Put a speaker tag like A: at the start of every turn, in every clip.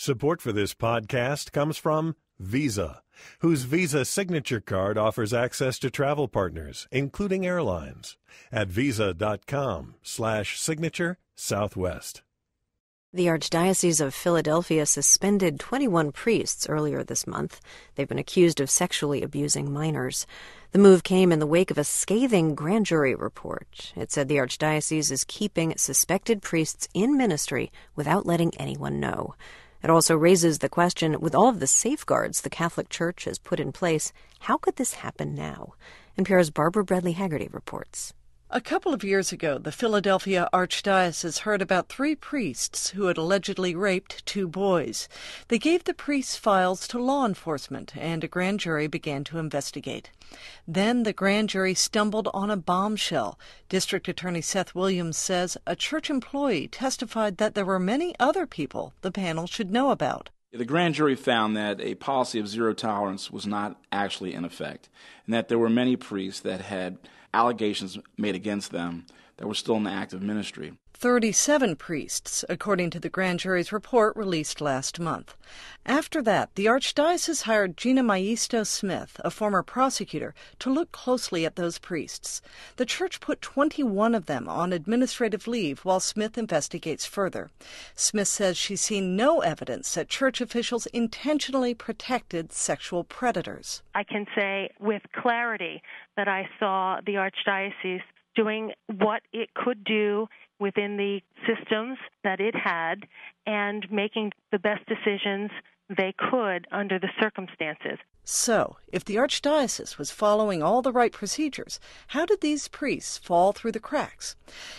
A: Support for this podcast comes from Visa, whose Visa Signature Card offers access to travel partners, including airlines, at visa.com/signature Southwest.
B: The Archdiocese of Philadelphia suspended 21 priests earlier this month. They've been accused of sexually abusing minors. The move came in the wake of a scathing grand jury report. It said the Archdiocese is keeping suspected priests in ministry without letting anyone know. It also raises the question, with all of the safeguards the Catholic Church has put in place, how could this happen now? NPR's Barbara Bradley-Haggerty reports.
C: A couple of years ago, the Philadelphia Archdiocese heard about 3 priests who had allegedly raped 2 boys. They gave the priests' files to law enforcement, and a grand jury began to investigate. Then the grand jury stumbled on a bombshell. District Attorney Seth Williams says a church employee testified that there were many other people the panel should know about.
D: The grand jury found that a policy of zero tolerance was not actually in effect, and that there were many priests that had allegations made against them that were still in the active ministry.
C: 37 priests, according to the grand jury's report released last month. After that, the Archdiocese hired Gina Maisto Smith, a former prosecutor, to look closely at those priests. The church put 21 of them on administrative leave while Smith investigates further. Smith says she's seen no evidence that church officials intentionally protected sexual predators.
E: I can say with clarity that I saw the Archdiocese doing what it could do within the systems that it had and making the best decisions they could under the circumstances.
C: So, if the Archdiocese was following all the right procedures, how did these priests fall through the cracks?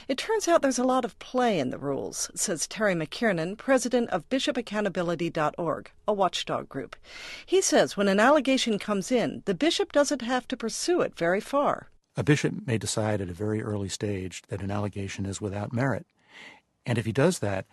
C: It turns out there's a lot of play in the rules, says Terry McKiernan, president of bishopaccountability.org, a watchdog group. He says when an allegation comes in, the bishop doesn't have to pursue it very far.
F: A bishop may decide at a very early stage that an allegation is without merit. And if he does that,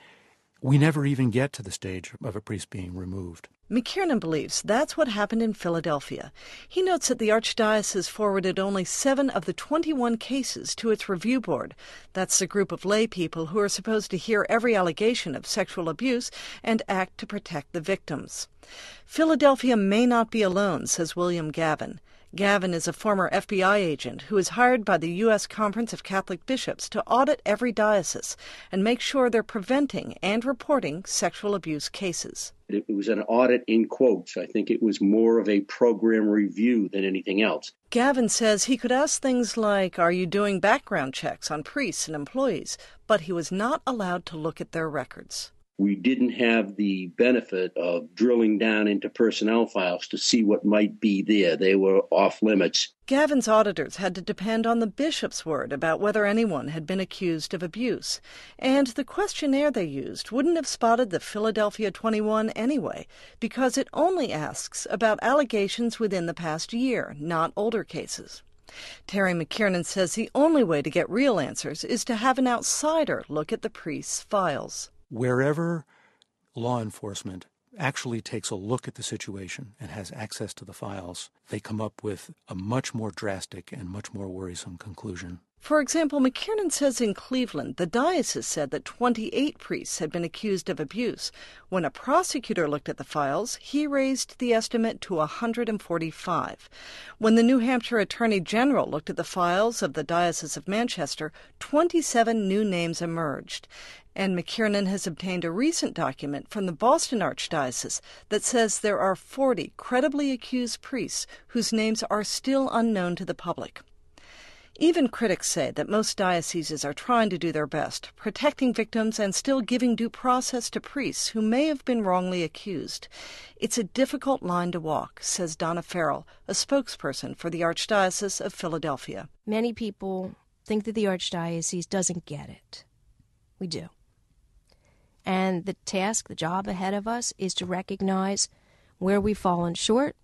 F: we never even get to the stage of a priest being removed.
C: McKiernan believes that's what happened in Philadelphia. He notes that the Archdiocese forwarded only 7 of the 21 cases to its review board. That's the group of lay people who are supposed to hear every allegation of sexual abuse and act to protect the victims. Philadelphia may not be alone, says William Gavin. Gavin is a former FBI agent who is hired by the U.S. Conference of Catholic Bishops to audit every diocese and make sure they're preventing and reporting sexual abuse cases.
G: It was an audit in quotes. I think it was more of a program review than anything else.
C: Gavin says he could ask things like, are you doing background checks on priests and employees? But he was not allowed to look at their records.
G: We didn't have the benefit of drilling down into personnel files to see what might be there. They were off limits.
C: Gavin's auditors had to depend on the bishop's word about whether anyone had been accused of abuse. And the questionnaire they used wouldn't have spotted the Philadelphia 21 anyway, because it only asks about allegations within the past year, not older cases. Terry McKiernan says the only way to get real answers is to have an outsider look at the priest's files.
F: Wherever law enforcement actually takes a look at the situation and has access to the files, they come up with a much more drastic and much more worrisome conclusion.
C: For example, McKiernan says in Cleveland, the diocese said that 28 priests had been accused of abuse. When a prosecutor looked at the files, he raised the estimate to 145. When the New Hampshire Attorney General looked at the files of the Diocese of Manchester, 27 new names emerged. And McKiernan has obtained a recent document from the Boston Archdiocese that says there are 40 credibly accused priests whose names are still unknown to the public. Even critics say that most dioceses are trying to do their best, protecting victims and still giving due process to priests who may have been wrongly accused. It's a difficult line to walk, says Donna Farrell, a spokesperson for the Archdiocese of Philadelphia.
H: Many people think that the Archdiocese doesn't get it. We do. And the task, the job ahead of us is to recognize where we've fallen short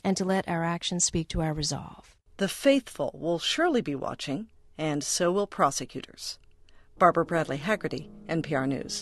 H: and to let our actions speak to our resolve.
C: The faithful will surely be watching, and so will prosecutors. Barbara Bradley-Haggerty, NPR News.